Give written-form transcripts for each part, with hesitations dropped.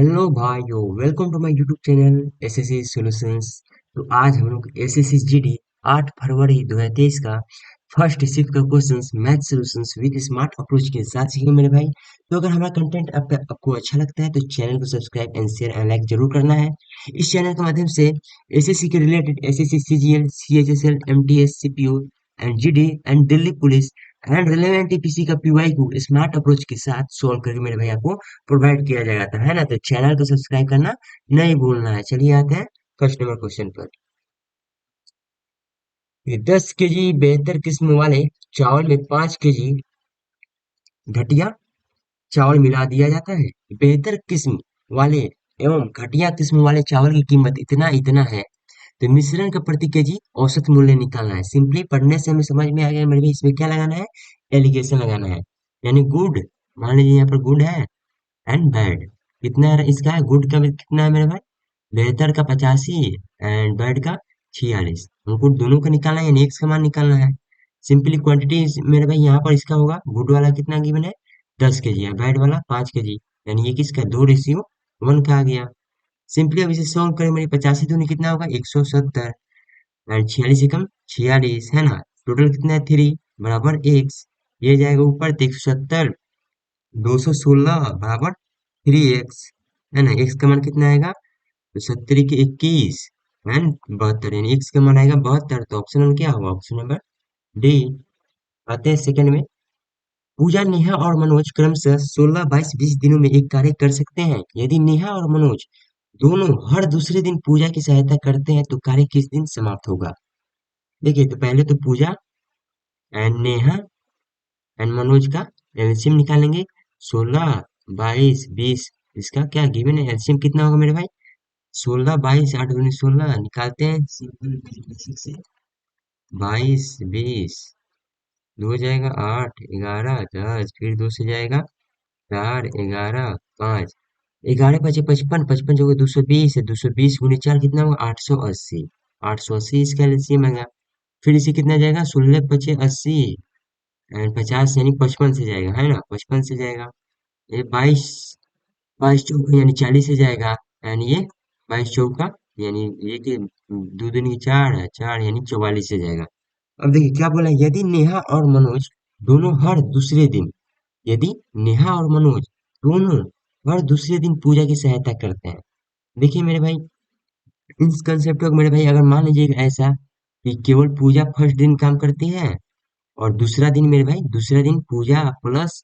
Hello भाइयों, welcome to my YouTube channel SSC solutions. तो आज हम लोग एसएससी जीडी 8 फरवरी 2023 का फर्स्ट शिफ्ट का questions math solutions with smart approach के साथ सीखेंगे मेरे भाई। तो अगर हमारा कंटेंट आपको अच्छा लगता है तो चैनल को subscribe and share and like जरूर करना है। इस चैनल के माध्यम से एसएससी के related SSC CGL CHSL MTS CPO and GD and Delhi police and relevant EPC का पीवाई को स्मार्ट अप्रोच के साथ सोल्व करके मेरे भाई आपको प्रोवाइड किया जाएगा था, है ना। तो चैनल को सब्सक्राइब करना नहीं भूलना है। चलिए आते हैं फर्स्ट नंबर क्वेश्चन पर। ये 10 केजी बेहतर किस्म वाले चावल में 5 केजी घटिया चावल मिला दिया जाता है। बेहतर किस्म वाले एवं घटिया किस्म वाले चावल की कीमत इतना इतना है। तो मिश्रण का प्रति केजी औसत मूल्य निकालना है। सिंपली पढ़ने से हमें समझ में आ गया मेरे भाई, इसमें क्या लगाना है, एलिगेशन लगाना है। यानी गुड, मान लीजिए यहाँ पर गुड है एंड बैड। कितना है इसका, है गुड का कितना है मेरे भाई, बेहतर का 85 एंड बैड का 46। हमको दोनों का निकालना है, यानी एक्स का मान निकालना है। सिंपली क्वांटिटी मेरे भाई यहाँ पर इसका होगा, गुड वाला कितना गिवन है 10 केजी है, बैड वाला 5 केजी, यानी ये किसका 2:1 का आ गया। सिंपली अब इसे सॉल्व करें मेरी, 85 दूनी कितना होगा 170 एंड 46 एकम 46, है ना। टोटल कितना है 3 बराबर एक्स। ये जाएगा ऊपर तो 170 216 बराबर 3x, है ना। एक्स का मान कितना आएगा, तो 70 के 21 एंड 72, यानी एक्स का मान आएगा 72। तो ऑप्शन नंबर क्या होगा, ऑप्शन नंबर डी। आते हैं सेकंड में। पूजा, नेहा और मनोज क्रमशः 16 22 20 दिनों में एक कार्य कर सकते हैं। यदि नेहा और मनोज दोनों हर दूसरे दिन पूजा की सहायता करते हैं तो कार्य किस दिन समाप्त होगा। देखिए, तो पहले तो पूजा एंड नेहा एंड मनोज का एलसीएम निकालेंगे। 16 22 20, इसका क्या गिवन है, एलसीएम कितना होगा मेरे भाई, 16 22 8 दूनी 16 निकालते हैं सिंपल बेसिक से। 22 20 दो हो जाएगा 8 11 10, फिर दो से जाएगा 4 11 5, 11 5 55, 55 जो 220 है, 220 गुने 4 कितना होगा 880। 880 इसका एलसीएम आएगा। फिर इसे कितना जाएगा 16 5 80 एंड 50, यानी 55 से जाएगा, है ना, 55 से जाएगा। ये 22 22 चौका यानी 40 से जाएगा, यानी ये 22 चौका यानी ये कि दो दूनी की 4 है, 4 यानी 44 से जाएगा। अब देखिए क्या बोला, यदि नेहा और मनोज दोनों हर दूसरे दिन, यदि नेहा और मनोज दोनों हर दूसरे दिन पूजा की सहायता करते हैं। देखिए मेरे भाई, इस कंसेप्ट को मेरे भाई अगर मान लीजिए ऐसा कि केवल पूजा फर्स्ट दिन काम करती है और दूसरा दिन मेरे भाई, दूसरा दिन पूजा प्लस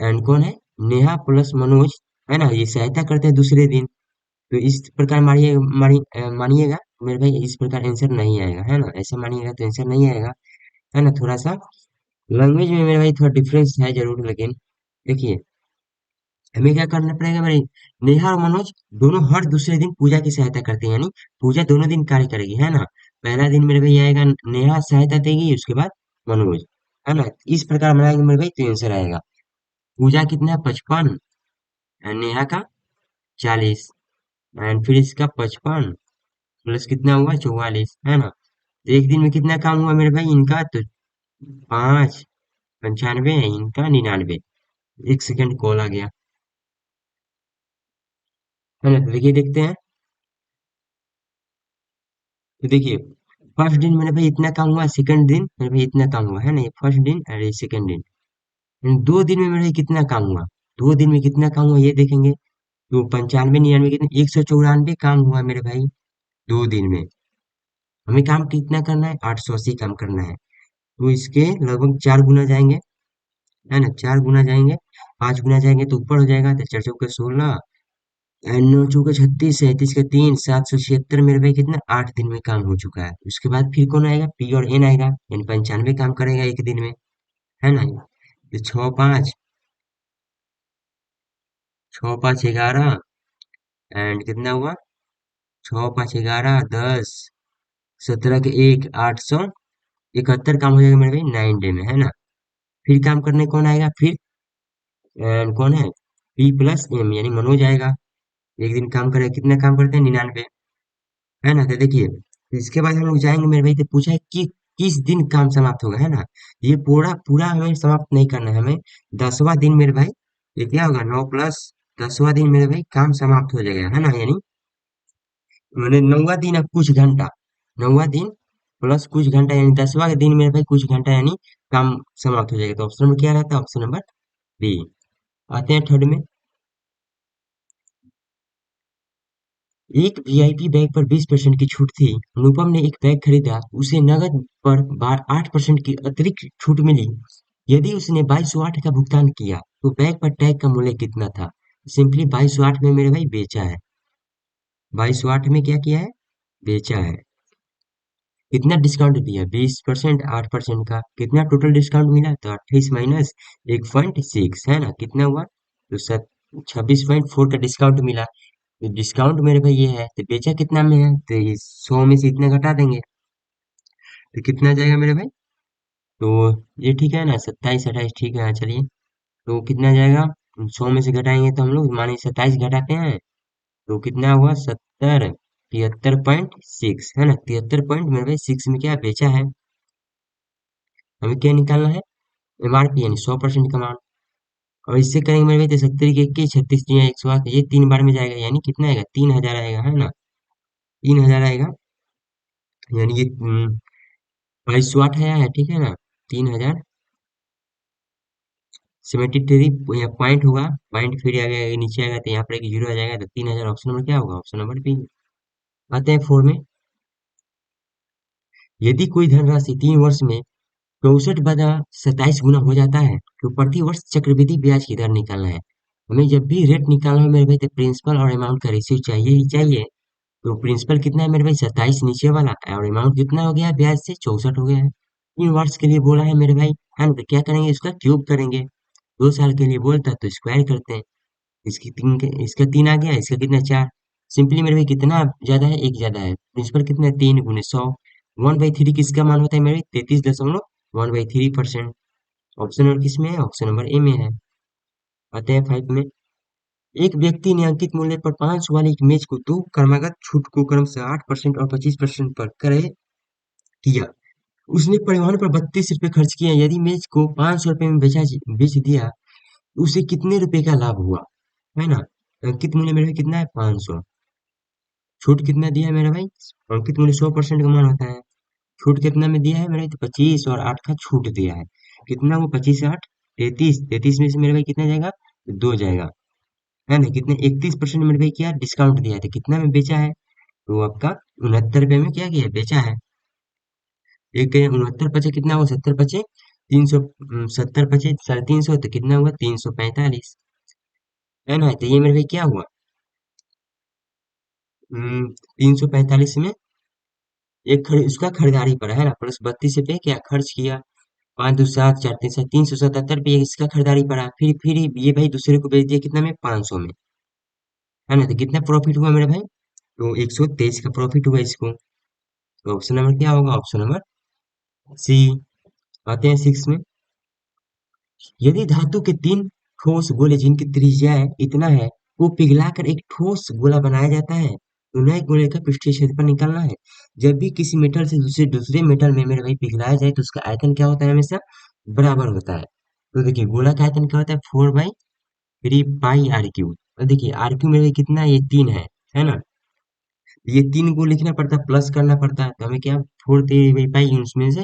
एंड कौन है, नेहा प्लस मनोज, है ना, ये सहायता करते हैं दूसरे दिन। तो इस प्रकार मानिएगा मेरे भाई, इस प्रकार आंसर नहीं आएगा, है ना। ऐसा मानिएगा तो आंसर नहीं आएगा, है ना। थोड़ा सा लैंग्वेज में मेरे भाई थोड़ा डिफरेंस है जरूर, लेकिन देखिए हमें क्या करना पड़ेगा भाई, नेहा और मनोज दोनों हर दूसरे दिन पूजा की सहायता करते हैं, यानी पूजा दोनों दिन कार्य करेगी, है ना। पहला दिन मेरे भाई आएगा नेहा सहायता देगी, उसके बाद मनोज, है ना। इस प्रकार बनाएंगे मेरे भाई तो आंसर आएगा। पूजा कितना है 55 एंड नेहा का 40 एंड फिर इसका 55 प्लस कितना हुआ 44, है ना। तो एक दिन में कितना काम हुआ मेरे भाई इनका, तो 5 95 इनका 99। एक सेकंड कॉल आ गया, है ना। तो देखिए देखते हैं। तो देखिए फर्स्ट दिन मेरे भाई इतना काम हुआ, सेकंड दिन मेरे भाई इतना काम हुआ, है ना। ये फर्स्ट दिन और ये सेकंड दिन, इन 2 दिन में मेरे भाई कितना काम हुआ, 2 दिन में कितना काम हुआ ये देखेंगे। तो 95 99 कितने 194 काम हुआ मेरे भाई 2 दिन में। हमें काम कितना करना है 880 काम करना है। तो इसके लगभग 4 गुना जाएंगे, है ना, 4 गुना जाएंगे, 5 गुना जाएंगे तो ऊपर हो जाएगा। तो 4 चौके 16 एंड 9 चौके 36, 37 के 3 776 मेरे भाई कितना 8 दिन में काम हो चुका है। उसके बाद फिर कौन आएगा, पी और एन आएगा, यानी 95 काम करेगा एक दिन में, है ना। तो 6 5 एंड कितना हुआ 6 5 11 10 17 के 1 871 काम हो जाएगा मेरे भाई 9 डे में, है ना। फिर काम करने कौन आएगा, फिर एंड कौन है, पी प्लस एम यानी मनोज आएगा। एक दिन काम करेगा, कितना काम करते हैं 99, है ना। तो देखिए इसके बाद हम लोग जाएंगे मेरे भाई, तो पूछा है कि किस दिन काम समाप्त होगा, है ना। ये पूरा पूरा हमें समाप्त नहीं करना है, हमें 10वां दिन मेरे भाई, ये क्या होगा 9 प्लस 10वां दिन मेरे भाई काम समाप्त हो जाएगा, है ना? यानी मैंने 9वां दिन अब कुछ घंटा, 9वां दिन प्लस कुछ घंटा यानी 10वां दिन मेरे भाई कुछ घंटा यानी काम समाप्त हो जाएगा। तो ऑप्शन नंबर क्या रहता है? Option number B. आते हैं थर्ड में। एक वीआईपी बैग पर 20% की छूट थी। अनुपम ने एक बैग खरीदा, उसे नकद पर बार 8% की अतिरिक्त छूट मिली। यदि उसने 2208 का भुगतान किया तो बैग पर टैग का मूल्य कितना था? सिंपली 2208 में मेरे भाई बेचा है। 2208 में क्या किया है? बेचा है। कितना डिस्काउंट दिया? 20%, 8% का कितना टोटल डिस्काउंट मिला? तो 28 माइनस 1.6 है ना, कितना हुआ? तो 26.4 का डिस्काउंट मिला। तो डिस्काउंट मेरे भाई ये है, तो बेचा कितना में है? तो इस 100 में से इतना घटा देंगे, तो कितना जाएगा मेरे भाई? तो ये ठीक है ना, 27 28 ठीक है, हाँ चलिए। तो कितना जाएगा? 100 में से घटाएंगे तो हम लोग माने 27 घटाते हैं, तो कितना हुआ? 73.6 है ना, 73 पॉइंट मेरे भाई 6 में क्या बेचा है। हमें क्या निकालना है? एमआरपी यानी 100% का मान। और इससे करेंगे मेरे भाई तो 70 के 21, 36 दिया 108, ये 3 बार में जाएगा, यानी कितना आएगा? 3000 आएगा, है ना? 3000 आएगा, यानी ये 2208 आया है, ठीक है ना? 3000 73 पॉइंट होगा, पॉइंट फिर आगे आगे नीचे आएगा तो यहाँ पर एक जीरो आ जाएगा, तो 3000 ऑप्शन नंबर क्या होगा? Option number B. आते हैं फोर में। यदि कोई धनराशि 3 वर्ष में 64 बटा 27 गुना हो जाता है तो प्रति वर्ष चक्रवृद्धि ब्याज की दर निकालना है। हमें जब भी रेट निकालना है मेरे भाई तो प्रिंसिपल और अमाउंट का रेशियो चाहिए ही चाहिए। तो प्रिंसिपल कितना है मेरे भाई? 27 नीचे वाला, और अमाउंट कितना हो गया है? ब्याज से 64 हो गया है। 3 वर्ष के लिए बोला है मेरे भाई, है ना? तो क्या करेंगे? इसका क्यूब करेंगे। 2 साल के लिए बोलता है तो स्क्वायर करते हैं। इसका 3 आ गया, इसका कितना? 4। सिंपली मेरे भाई कितना ज्यादा है? एक ज्यादा है। प्रिंसिपल कितना है? 3 गुने 100। 1/3 किसका मान होता है मेरे भाई? 33.1/3%। ऑप्शन नंबर किस में है? ऑप्शन नंबर ए में है। आते हैं फाइव में। एक व्यक्ति ने अंकित मूल्य पर 500 वाली एक मेज को दो क्रमागत छूट को क्रमशः 8% और 25% पर क्रय किया। उसने परिवहन पर 32 रुपए खर्च किए। यदि मेज को 500 रुपए में बेच दिया तो उसे कितने रुपए का लाभ हुआ? है ना? अंकित मूल्य मेरे भाई कितना है? 500। छूट कितना दिया है मेरा भाई? अंकित मूल्य 100% का मान होता है। छूट कितना में दिया है मेरे भाई? तो 25 और 8 का छूट दिया है। कितना वो? 25 8 33, 33 में से मेरे भाई कितना जाएगा? 2 जाएगा, है ना? कितने? 31% मेरे भाई क्या डिस्काउंट दिया है, तो कितना में बेचा है? तो आपका 69 रुपए में क्या किया? बेचा है। एक 69 पचे कितना हुआ? 70 पचे 300, 70 पचे 350, तो कितना हुआ? 345, है ना? तो ये मेरे भाई क्या हुआ? 345 में उसका खरीदारी पर है ना, प्लस 32 रुपये क्या खर्च किया। 5 2 7 4 3 7 377 रुपये इसका खरीदारी पड़ा। फिर ये भाई दूसरे को बेच दिया कितना में? 500 में, है ना? तो कितना प्रॉफिट हुआ मेरे भाई? तो 123 का प्रॉफिट हुआ इसको। तो ऑप्शन नंबर क्या होगा? Option number C. आते हैं सिक्स में। यदि धातु के 3 ठोस गोले जिनकी त्रिज्या इतना है वो पिघलाकर एक ठोस गोला बनाया जाता है, तो नए गोले का पृष्ठीय क्षेत्रफल निकालना है। जब भी किसी मेटल से दूसरे दूसरे मेटल में मेरे भाई पिघलाया जाए तो उसका आयतन क्या होता है? हमेशा बराबर होता है। तो देखिए गोला का आयतन क्या होता है? 4/3 पाई आर क्यू। और देखिए आर क्यू मेरे भाई कितना है? ये 3 है ना? ये 3 को लिखना पड़ता है, प्लस करना पड़ता है, तो हमें क्या 4/3 उसमें से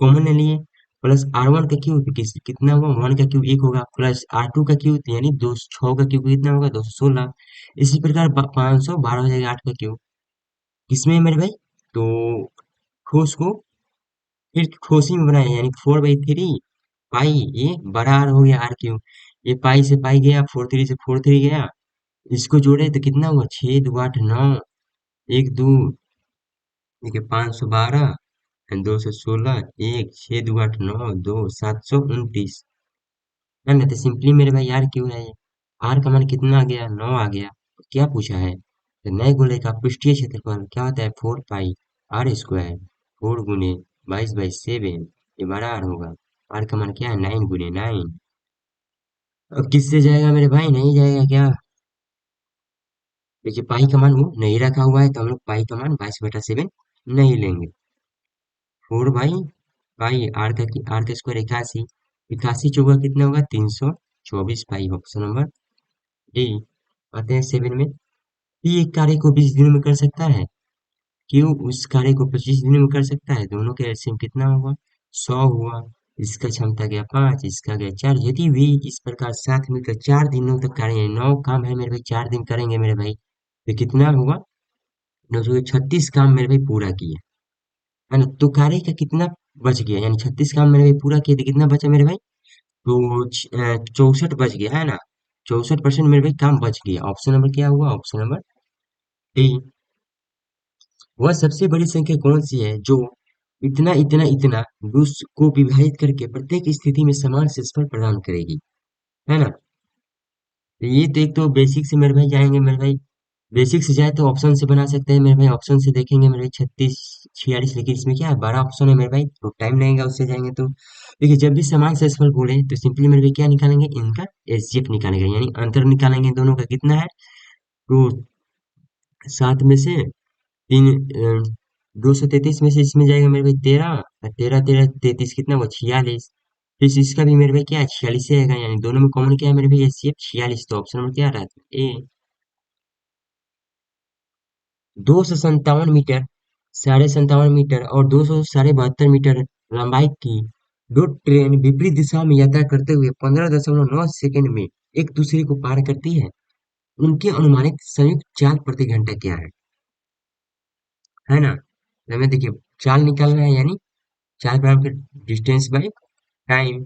कॉमन ले लिए। प्लस R1 का क्यूब कितना हुआ? 1 का क्यूब 1 होगा, प्लस R2 का क्यूब यानी 6 का क्यूब कितना होगा? 216। इसी प्रकार 512 हो जाएगा 8 का क्यूब। किसमें है मेरे भाई? तो ठोस को फिर ठोसी में बनाया, यानी 4/3 पाई, ये बड़ा आर हो गया आर क्यूब। ये पाई से पाई गया, 43 से 43 गया, इसको जोड़े तो कितना हुआ? 6 2 8 9, 1 2, देखिए 512, 216, 1 6 2 8 9 2 729, है ना? तो सिंपली मेरे भाई यार क्यों है ये? आर का मान कितना आ गया? 9 आ गया। तो क्या पूछा है? तो नए गोले का पृष्ठीय क्षेत्रफल क्या होता है? 4 पाई R² 4 गुने 22/7, ये बड़ा आर होगा। आर का मान क्या है? 9 गुने 9। अब किससे जाएगा मेरे भाई? नहीं जाएगा क्या? देखिए पाई का मान वो नहीं रखा हुआ है, तो हम लोग पाई का मान 22/7 नहीं लेंगे। 4 पाई आर का स्क्वायर 81, 81 चौका कितना होगा? 324 पाई, ऑप्शन नंबर डी। आते हैं 7 में। ये एक कार्य को 20 दिनों में कर सकता है, क्यों उस कार्य को 25 दिनों में कर सकता है। दोनों के एलसीएम कितना हुआ, 100 हुआ। इसका क्षमता गया 5, इसका गया 4। यदि वे इस प्रकार साथ मिलकर 4 दिनों तक कार्य, 9 काम है मेरे भाई, 4 दिन करेंगे मेरे भाई, तो कितना हुआ, 936 काम मेरे भाई पूरा किए, है ना। तो कार्य का कितना बच गया, यानी 36 काम मेरे भाई पूरा किए तो कितना बचा मेरे भाई, तो 64 बच गया, है ना। 64% मेरे भाई काम बच गया। ऑप्शन नंबर क्या हुआ, ऑप्शन नंबर डी। वह सबसे बड़ी संख्या कौन सी है जो इतना इतना इतना को विभाजित करके प्रत्येक स्थिति में समान क्षेत्रफल प्रदान करेगी, है ना। तो ये तो एक तो बेसिक से मेरे भाई जाएंगे मेरे भाई, बेसिक से जाए तो ऑप्शन से बना सकते हैं मेरे भाई। ऑप्शन से देखेंगे मेरे भाई 36 46, लेकिन इसमें क्या है, बड़ा ऑप्शन है मेरे भाई, तो टाइम लगेगा उससे जाएंगे तो। देखिए जब भी समान क्षेत्रफल बोले तो सिंपली मेरे भाई क्या निकालेंगे, इनका एचजीएफ निकालेंगे, यानी अंतर निकालेंगे दोनों का कितना है। तो 7 में से 3, 233 में से इसमें जाएगा मेरे भाई 13, और 13 13 33 कितना हुआ, 46। फिर इसका भी मेरे भाई क्या है, 46 ही आएगा, यानी दोनों में कॉमन क्या है मेरे भाई, एचसीएफ 46। तो ऑप्शन नंबर क्या आ रहा है, ए। 257 मीटर, 57.5 मीटर और 272 मीटर लंबाई की दो ट्रेन विपरीत दिशा में यात्रा करते हुए 15.9 सेकंड में एक दूसरे को पार करती है। उनके अनुमानित संयुक्त चाल प्रति घंटा क्या है ना। तो हमें देखिए चाल निकालना है, यानी चाल बराबर डिस्टेंस बाई टाइम।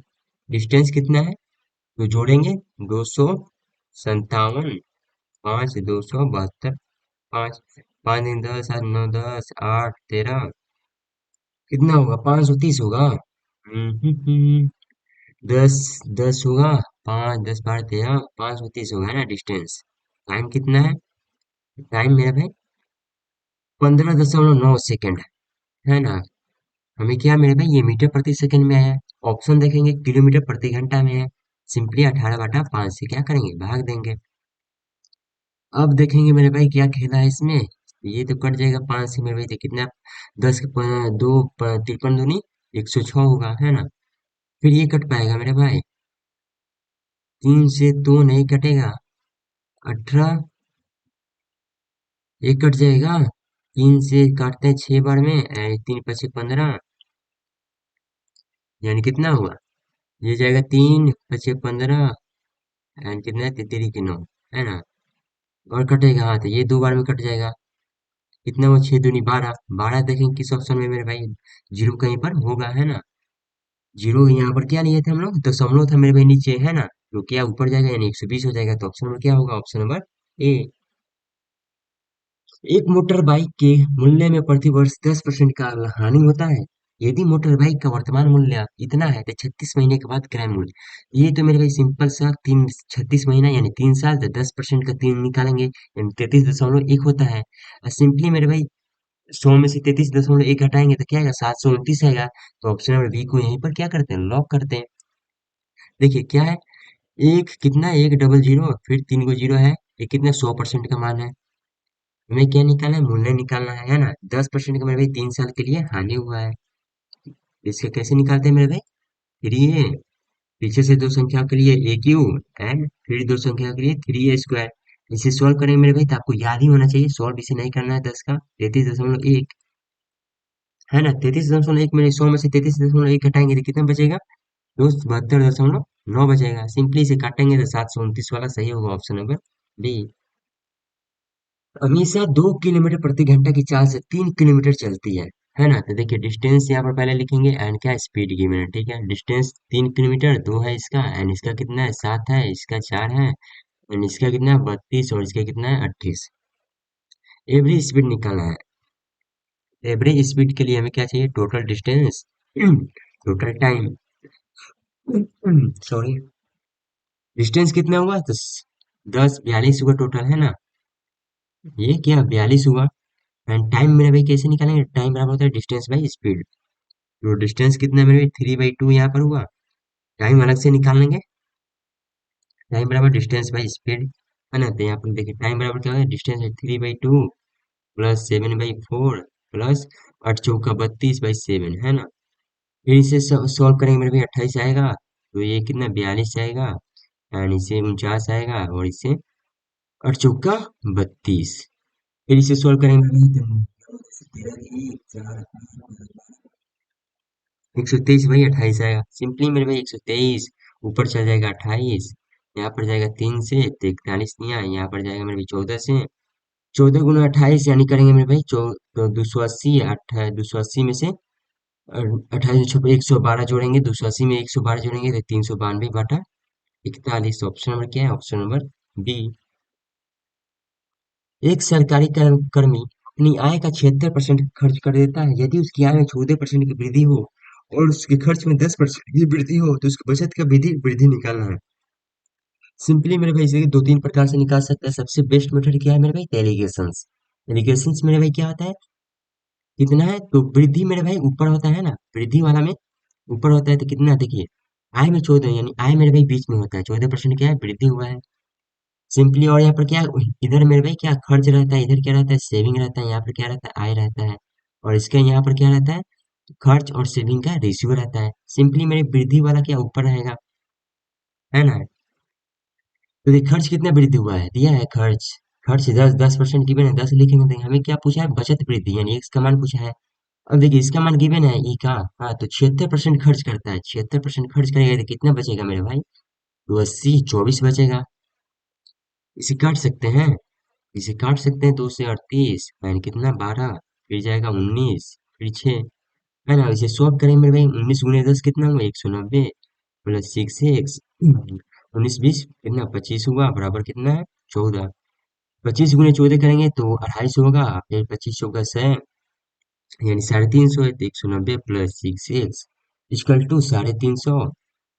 डिस्टेंस कितना है, तो जोड़ेंगे 257, 5 272, 5 5 दिन 10 8 9 10 8 13, कितना होगा, 530 होगा। 10 10 होगा, 5 10 12 13, 530 होगा, है ना डिस्टेंस। टाइम कितना है, टाइम मेरा भाई 15.9 सेकेंड, है ना। हमें क्या मेरे भाई, ये मीटर प्रति सेकंड में आया। ऑप्शन देखेंगे किलोमीटर प्रति घंटा में है। सिंपली 18/5 से क्या करेंगे, भाग देंगे। अब देखेंगे मेरे भाई क्या खेला है इसमें। ये तो कट जाएगा 5 से मेरे भाई, तो कितना, 10 के 2 53 दूनी 106 होगा, है ना। फिर ये कट पाएगा मेरे भाई, 3 से 2 नहीं कटेगा, 18, ये कट जाएगा। 3 से काटते हैं 6 बार में, 3 5 15, यानी कितना हुआ, ये जाएगा 3 5 15, एंड कितना है, 3 के 9, है ना। और कटेगा, हाँ तो ये 2 बार में कट जाएगा। कितना हुआ, 6 दूनी 12, 12 देखेंगे किस ऑप्शन में मेरे भाई, जीरो कहीं पर होगा, है ना। जीरो यहाँ पर क्या लिए थे हम लोग, दशमलव था मेरे भाई नीचे, है ना। तो क्या ऊपर जाएगा, यानी 120 हो जाएगा। तो ऑप्शन नंबर क्या होगा, ऑप्शन नंबर ए। एक मोटर बाइक के मूल्य में प्रति वर्ष 10% का हानि होता है। यदि मोटर बाइक का वर्तमान मूल्य इतना है तो 36 महीने के बाद क्रय मूल्य, ये तो मेरे भाई सिंपल सा, 36 महीना यानी 3 साल, तो 10% का 3 निकालेंगे, यानी 33.1 होता है। और सिंपली मेरे भाई 100 में से 33.1 हटाएंगे तो क्या आएगा, 729 आएगा। तो ऑप्शन नंबर बी को यहीं पर क्या करते हैं, लॉक करते हैं। देखिए क्या है, एक कितना, एक डबल जीरो फिर 3 को जीरो है, ये कितना 100% का मान है। हमें क्या निकालना है, मूल्य निकालना है ना। 10% का मेरे भाई 3 साल के लिए हानि हुआ है। इसके कैसे निकालते हैं मेरे भाई, थ्री ए, पीछे से दो संख्या के लिए ए क्यू, एंड फिर दो संख्या के लिए 3a² इसे सॉल्व करेंगे मेरे भाई, तो आपको याद ही होना चाहिए, सॉल्व इसे नहीं करना है। 10 का 33.1, है ना। 33.1 में 100 में से 33.1 हटाएंगे तो कितना बचेगा, 272.9 बचेगा। सिंपली इसे काटेंगे तो 729 वाला सही होगा, ऑप्शन नंबर बी। हमेशा 2 किलोमीटर प्रति घंटा की चाल से 3 किलोमीटर चलती है ना। तो देखिए डिस्टेंस यहाँ पर पहले लिखेंगे, एंड क्या स्पीड की मिनट, ठीक है। डिस्टेंस 3 किलोमीटर, 2 है इसका, एंड इसका कितना है 7 है, इसका 4 है, एंड इसका कितना है 32, और इसका कितना है 28। एवरेज स्पीड निकालना है। एवरेज स्पीड के लिए हमें क्या चाहिए, total distance total time, sorry, distance कितना हुआ, तो 10 42 हुआ टोटल, है ना। ये क्या 42 हुआ। एंड टाइम मेरे भाई कैसे निकालेंगे, टाइम बराबर होता है डिस्टेंस बाई स्पीड। तो डिस्टेंस कितना है मेरे भाई, 3/2 यहाँ पर हुआ। टाइम अलग से निकाल लेंगे, टाइम बराबर डिस्टेंस बाई स्पीड, है ना। तो यहाँ पर देखिए टाइम बराबर क्या होगा, डिस्टेंस है 3/2 प्लस 7/4 प्लस 8 चौका 32/7, है ना। फिर इसे सॉल्व करेंगे मेरे भाई, 28 आएगा, तो ये कितना 42 आएगा, एंड इसे 49 आएगा, और इसे और चौका 32। फिर इसे सोल्व करेंगे भाई तो 123 भाई 28 आएगा सिंपली मेरे भाई 123। ऊपर चल जाएगा 28। यहाँ पर जाएगा 3 से तो 41 नहीं आया, यहाँ पर जाएगा मेरे भाई 14 से। 14 गुना 28 यानी करेंगे मेरे भाई 280। 280 में से 28 112 जोड़ेंगे, 280 में 112 जोड़ेंगे तो 392/41। ऑप्शन नंबर क्या है? Option number B. एक सरकारी कर्मी अपनी आय का 76% खर्च कर देता है। यदि उसकी आय में 14% की वृद्धि हो और उसके खर्च में 10% की वृद्धि हो तो उसकी बचत का वृद्धि वृद्धि निकालना है। सिंपली मेरे भाई इसे दो तीन प्रकार से निकाल सकते हैं। सबसे बेस्ट मेथड क्या है मेरे भाई? एलिगेशंस। एलिगेशंस मेरे भाई क्या होता है? कितना है तो वृद्धि मेरे भाई ऊपर होता है ना, वृद्धि वाला में ऊपर होता है तो कितना देखिए, आय में 14 यानी आय मेरे भाई बीच में होता है, 14% क्या है? वृद्धि हुआ है सिंपली। और यहाँ पर क्या है? इधर मेरे भाई क्या खर्च रहता है, इधर क्या रहता है? सेविंग रहता है। यहाँ पर क्या रहता है? आय रहता है। और इसके यहाँ पर क्या रहता है? खर्च और सेविंग का रेशियो रहता है। सिंपली मेरे वृद्धि वाला क्या ऊपर रहेगा, है ना? तो देखिए खर्च कितना वृद्धि हुआ है, दिया है खर्च। खर्च 10% गिवन है, 10 लिखेंगे तो हमें क्या पूछा है? बचत वृद्धि यानी एक्स का मान पूछा है। अब देखिए इसका मान गिवन है ई का। हाँ तो 76% खर्च करता है, 76% खर्च करेगा तो कितना बचेगा मेरे भाई? तो 80 24 बचेगा। इसे काट सकते हैं, इसे काट सकते हैं। 2 से 38 यानी कितना? 12। फिर जाएगा 19, फिर 6, है ना? इसे सॉल्व करेंगे मेरे भाई। 19 गुने 10 कितना हुआ? 190 प्लस 6x। 19 20 कितना? 25 हुआ बराबर कितना है? 14। 25 गुने 14 करेंगे तो 28 होगा। फिर 25 चौका 100 यानी 350 है तो 190 plus 6x equal to 350।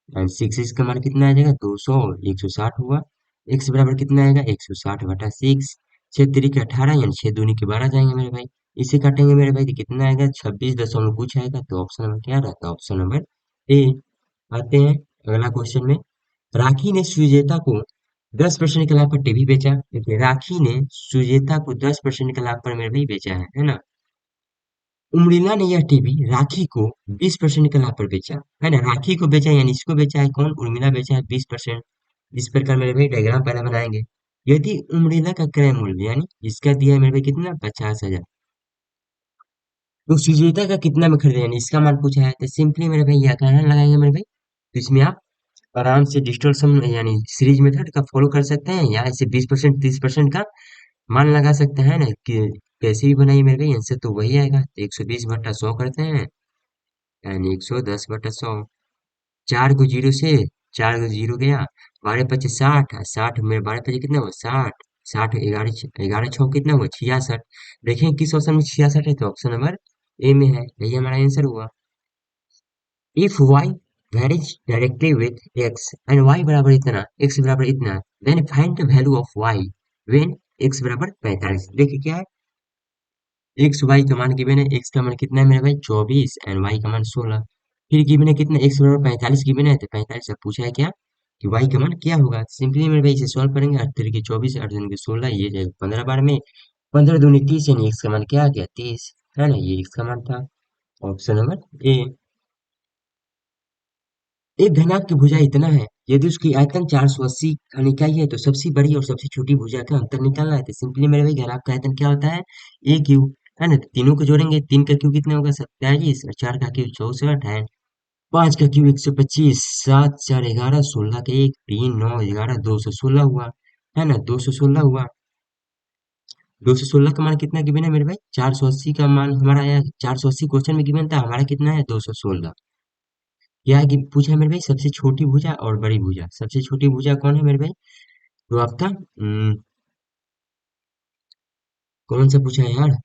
And 6x का मान कितना आ जाएगा? 200। 160 हुआ। x बराबर कितना आएगा? 160/6। 6 3 के 18 यानी 6 दूनी के 12 जाएंगे मेरे भाई। इसे काटेंगे मेरे भाई तो कितना आएगा? 26 दशमलव कुछ आएगा। तो ऑप्शन नंबर क्या रहता है? Option number A. आते हैं अगला क्वेश्चन में। राखी ने सुजेता को 10% के लाभ पर टीवी बेचा। देखिए राखी ने सुजेता को 10% के लाभ पर मेरे भाई बेचा है ना? उर्मिला ने यह टीवी राखी को 20% के लाभ पर बेचा, है ना? राखी को बेचा यानी इसको बेचा है कौन? उर्मिला बेचा है 20%। इस प्रकार मेरे भाई डायग्राम पहले बनाएंगे। यदि उर्मिला का क्रय मूल्य यानी इसका दिया है मेरे भाई कितना? 50,000। तो सुजीता का कितना में खरीदे यानी इसका मान पूछा है तो सिंपली मेरे भाई यह कहना लगाएंगे मेरे भाई। तो इसमें आप आराम से डिजिटल सम यानी सीरीज मेथड का फॉलो कर सकते हैं या ऐसे 20% 30% का मान लगा सकते हैं ना कि कैसे भी बनाइए मेरे भाई आंसर तो वही आएगा। तो 120/100 करते हैं यानी 110/100। 4 को 0 से 4 को 0 गया। 12 × 5 = 60। 60 में 12 × 5 कितना हुआ? 60। 60 11 कितना हुआ? 66। देखें किस ऑप्शन में 66 है तो ऑप्शन नंबर ए में है, यही हमारा आंसर हुआ। If y varies directly with x and y बराबर इतना, x बराबर इतना, then find the value of y when x बराबर 45। देखिए क्या है? एक्स वाई का मान गिवन है। एक्स का मान कितना है मेरे भाई? 24 एंड वाई का मान 16। फिर गिवन है कितना? एक्स बराबर 45 गिवन है तो 45 से पूछा है क्या कि वाई का मान क्या होगा? सिंपली मेरे भाई इसे सॉल्व करेंगे। 8 3 के 24, 8 दूनी के 16, ये जाएगा 15 बार में। 15 दूनी 30 यानी एक्स का मान क्या आ गया? 30, है ना? ये एक्स का मान था। Option number A. एक घनाभ की भुजा इतना है, यदि उसकी आयतन 480 घन इकाई है तो सबसे बड़ी और सबसे छोटी भुजा का अंतर निकालना है। तो सिंपली मेरे भाई घनाभ का आयतन क्या होता है? ए क्यू, है ना? तो तीनों को जोड़ेंगे, 3 का क्यू कितना होगा? 27 और 4 का क्यू 64 है। 5 का क्यू 125, 7 4 11, 16 के 1 3 9 11, 216 हुआ, है ना? 216 हुआ। 216 का मान कितना गिवन है मेरे भाई? 480 का मान हमारा आया। 480 क्वेश्चन में गिवन था, हमारा कितना है? 216। क्या है कि पूछा है मेरे भाई? सबसे छोटी भुजा और बड़ी भुजा। सबसे छोटी भुजा कौन है मेरे भाई? तो आपका कौन सा पूछा है यार?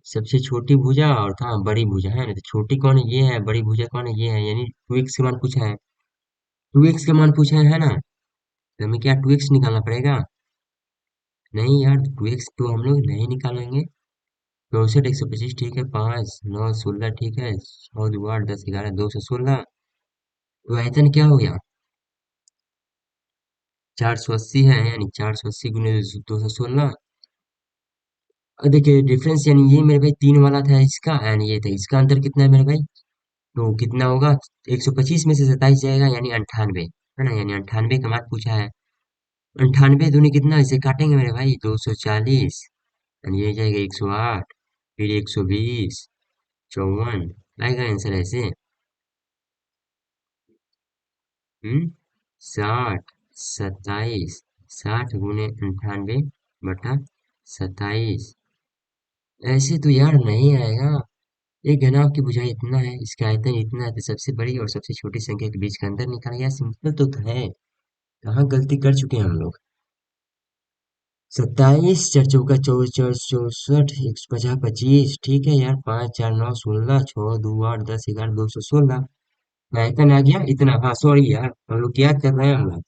सबसे छोटी भुजा और कहाँ बड़ी भुजा, है ना? तो छोटी कौन है? ये है। बड़ी भुजा कौन है? ये है। यानी 2x का मान पूछा है। 2x का मान पूछा है ना? तो हमें क्या 2x निकालना पड़ेगा? नहीं यार 2x तो हम लोग नहीं निकालेंगे। 64 125 ठीक है। 5 9 16 ठीक है। 6 2 8 10 11 216। तो आयतन क्या हो गया? 480 है यानी 480 गुने 216। और देखिए डिफरेंस यानी ये मेरे भाई 3 वाला था इसका एंड ये था इसका, अंतर कितना है मेरे भाई? तो कितना होगा? 125 में से 27 जाएगा यानी 98, है ना? यानी 98 का मान पूछा है। 98 दूनी कितना, इसे काटेंगे मेरे भाई, 240, यानी ये जाएगा 108, फिर 120, 54, आएगा आंसर ऐसे। 60, 27, 60 × 98 बटा 27, ऐसे तो यार नहीं आएगा। एक घनाभ की भुजाई इतना है, इसका आयतन इतना है, तो सबसे बड़ी और सबसे छोटी संख्या के बीच का अंतर निकाला, यार सिंपल तो है। कहाँ गलती कर चुके हैं हम लोग। 27 चार चौका 24 4 64, 150 25, ठीक है यार, 5 4 9 16, 6 2 8 10 11 216, आयतन आ गया इतना। हाँ सॉरी यार, हम लोग क्या कर रहे हैं हम लोग।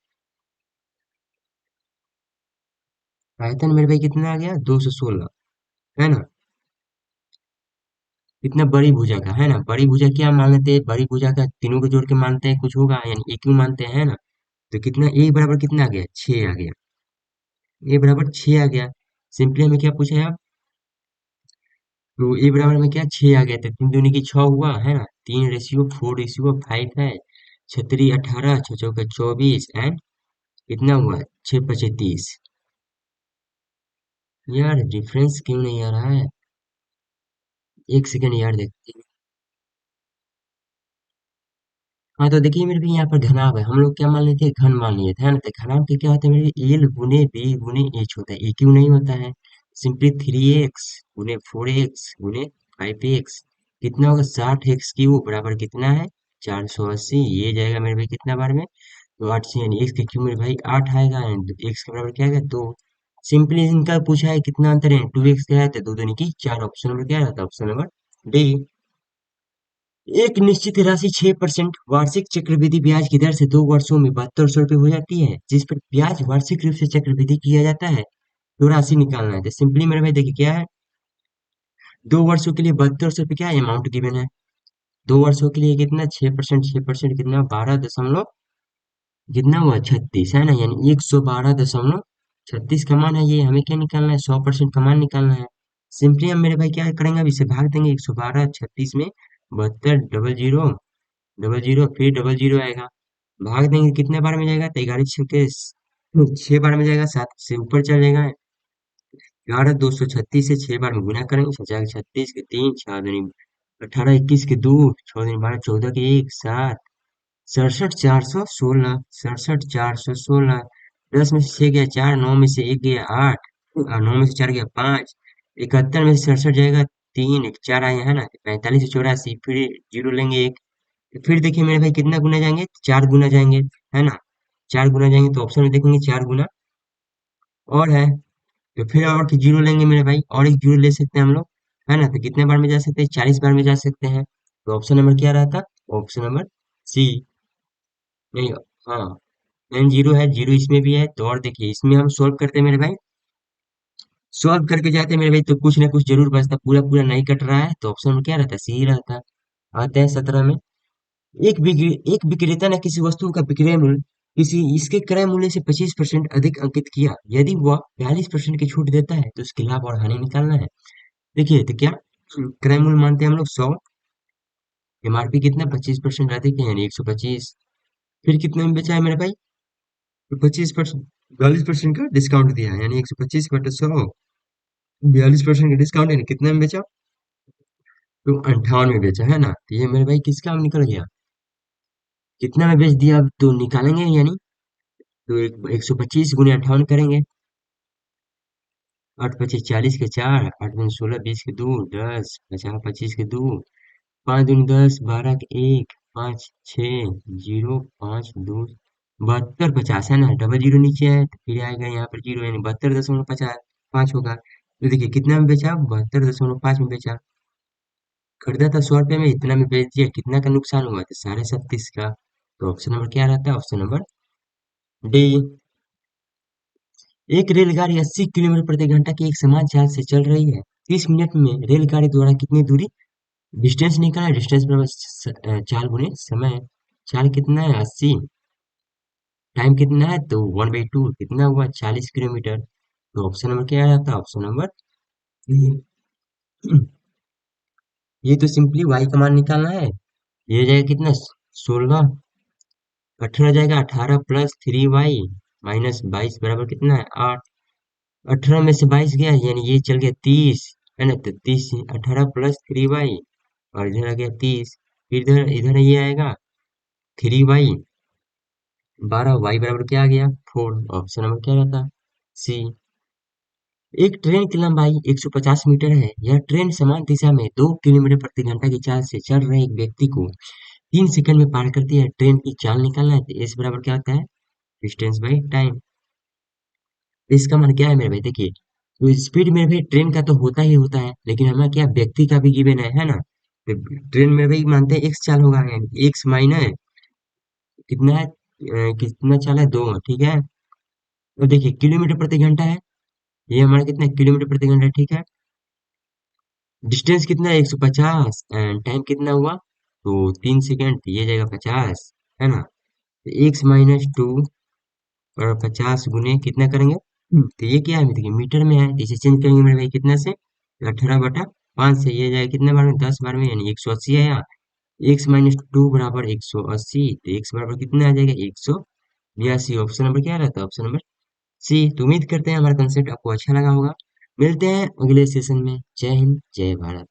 आयतन मेरे भाई कितना आ गया, 216, है ना। इतना बड़ी भुजा का है ना, बड़ी भुजा क्या मान लेते हैं, बड़ी भुजा का तीनों को जोड़ के मानते हैं कुछ होगा, यानी एक क्यों मानते हैं, है ना। तो कितना ए बराबर कितना आ गया, 6 आ गया। ए बराबर 6 आ गया। सिंपली हमें क्या पूछा है आप, तो ए बराबर में क्या 6 आ गया, तो 3 दूनी की 6 हुआ, है ना। 3:4:5 है। छतरी 18, 6 चौका 24, एंड कितना हुआ, 6 × 25, 30। यार डिफरेंस क्यों नहीं आ रहा है, एक सेकंड यार देखते हैं। हाँ तो देखिए मेरे भी यहाँ पर घनाभ है, हम लोग क्या मान लेते हैं, घन मान लिए थे, है ना। तो घनाभ के क्या होता है मेरे, एल गुने बी गुने एच होता है, ए क्यों नहीं होता है। सिंपली 3x × 4x × 5x कितना होगा, 60x³ बराबर कितना है, 480। ये जाएगा मेरे भाई कितना बार में, तो 8 से, यानी x के क्यों मेरे भाई 8 आएगा, एंड x के बराबर क्या आएगा, 2। सिंपली इनका पूछा है कितना अंतर है, 2x क्या है, तो 2 दूनी की 4, ऑप्शन नंबर क्या रहता है, ऑप्शन नंबर डी। एक निश्चित राशि 6% वार्षिक चक्रवृद्धि ब्याज की दर से 2 वर्षों में 7200 रुपये हो जाती है, जिस पर ब्याज वार्षिक रूप से चक्रवृद्धि किया जाता है, तो राशि निकालना है। तो सिंपली मेरे भाई देखिए क्या है, 2 वर्षों के लिए 7200 रुपये क्या अमाउंट गिवन है। 2 वर्षों के लिए कितना, 6%, 6% कितना, 12 दशमलव कितना हुआ, 36, है ना, यानी 112.36 का मान है ये, हमें क्या निकालना है, 100% का मान निकालना है। सिंपली हम मेरे भाई क्या करेंगे, अब इसे भाग देंगे, 112 36 में, 72 डबल जीरो फिर डबल जीरो आएगा, भाग देंगे कितने बार में जाएगा, तो 11 6 बार में जाएगा, 7 से ऊपर चल जाएगा। 11 236 से 6 बार में गुना करेंगे, 66 के 3, 4 दूनी 18, 21 के 2, 6 दूनी 12, 14 के 1, 7, 67 416, 67 416, 10 में से 6 गया 4, 9 में से 1 गया 8, और 9 में से 4 गया 5, 71 में से 67 जाएगा 3, एक 4 आए है ना, 45 से 84, फिर जीरो लेंगे एक। तो फिर देखिए मेरे भाई कितना गुना जाएंगे, 4 गुना जाएंगे, है ना। 4 गुना जाएंगे तो ऑप्शन में देखेंगे 4 गुना और है, तो फिर और कि जीरो लेंगे मेरे भाई, और एक जीरो ले सकते हैं हम लोग, है ना। तो कितने बार में जा सकते हैं, 40 बार में जा सकते हैं, तो ऑप्शन नंबर क्या रहता, ऑप्शन नंबर सी। नहीं, हाँ, एन जीरो है, जीरो इसमें भी है, तो और देखिए इसमें हम सोल्व करते हैं मेरे भाई, सॉल्व करके जाते हैं मेरे भाई, तो कुछ ना कुछ जरूर बचता, पूरा पूरा नहीं कट रहा है, तो ऑप्शन में क्या रहता है, सी रहता है। आते हैं 17 में, एक विक्रेता ने किसी वस्तु का विक्रय मूल्य किसी इसके क्रय मूल्य से 25% अधिक अंकित किया, यदि वह 42% की छूट देता है, तो उसके लाभ और हानि निकालना है। देखिए तो क्या, क्रय मूल्य मानते हैं हम लोग 100, एमआरपी कितना 25% अधिक है, यानी 125, फिर कितने में बेचा है मेरे भाई, तो 25%, 42% का डिस्काउंट दिया है, यानी 125/100, 42% का डिस्काउंट, यानी कितने में बेचा, तो 58 में बेचा, है ना। तो ये मेरे भाई किसका निकल गया, कितना में बेच दिया, अब तो निकालेंगे यानी, तो 125 × 58 करेंगे, 8 × 25 = 40 के 4, 8 × 16 = 20 के 2, 10 50 25 के 2, 5 दूनी 10, 12 के 1, 5 6 0 5 2, 72 50, है ना, डबल जीरो नीचे है, तो फिर आएगा यहाँ पर जीरो, यानी 72.50 5 होगा। तो देखिए कितना में बेचा, 72.5 में बेचा, खरीदा था 100 रुपये में, इतना में बेच दिया, कितना का नुकसान हुआ, तो 37.5 का। तो ऑप्शन नंबर क्या रहता है, ऑप्शन नंबर डी। एक रेलगाड़ी 80 किलोमीटर प्रति घंटा की एक समान चाल से चल रही है, 30 मिनट में रेलगाड़ी द्वारा कितनी दूरी, डिस्टेंस निकाला है, डिस्टेंस बराबर चाल गुने समय, चाल कितना है 80, टाइम कितना है, तो 1/2 कितना हुआ 40 किलोमीटर। तो ऑप्शन नंबर क्या रहता है, ऑप्शन नंबर ये तो सिंपली वाई का मान निकालना है, ये जाएगा कितना, 16, 18 जाएगा, 18 + 3y, -22 बराबर कितना है 8। 18 में से 22 गया यानी ये चल गया 30, है ना। तो 30 18 प्लस 3y और इधर आ गया 30। फिर इधर इधर ये आएगा 3y, 12y बराबर क्या आ गया 4। ऑप्शन नंबर क्या रहता सी। एक ट्रेन की लंबाई 150 मीटर है। यह ट्रेन समान दिशा में 2 किलोमीटर प्रति घंटा की चाल से चल रहे एक व्यक्ति को 3 सेकंड में पार करती है। ट्रेन की चाल निकालना है तो एस बराबर क्या होता है डिस्टेंस बाई टाइम। इसका मान क्या है मेरे भाई देखिए, तो स्पीड मेरे भाई ट्रेन का तो होता ही होता है, लेकिन हमें क्या व्यक्ति का भी गिवन है ना। तो ट्रेन मेरे भाई मानते हैं एक्स चाल होगा, यानी एक्स माइनस कितना है कितना चाल है 2, ठीक है। तो देखिए किलोमीटर प्रति घंटा है, ये हमारा कितना है किलोमीटर प्रति घंटा, ठीक है। डिस्टेंस कितना है 150 एंड टाइम कितना हुआ तो 3 सेकंड, तो ये जाएगा 50, है ना। तो एक्स माइनस 2 और 50 गुने कितना करेंगे, तो ये क्या है देखिए मीटर में है, तो इसे चेंज करेंगे मेरे भाई कितना से 18/5 से, ये जाएगा कितने बार में 10 बार में, यानी 180 आया। एक्स माइनस 2 बराबर 180, तो एक्स बराबर कितना आ जाएगा 182। ऑप्शन नंबर क्या रहता है ऑप्शन नंबर सी। तो उम्मीद करते हैं हमारा कंसेप्ट आपको अच्छा लगा होगा। मिलते हैं अगले सेशन में। जय हिंद जय भारत।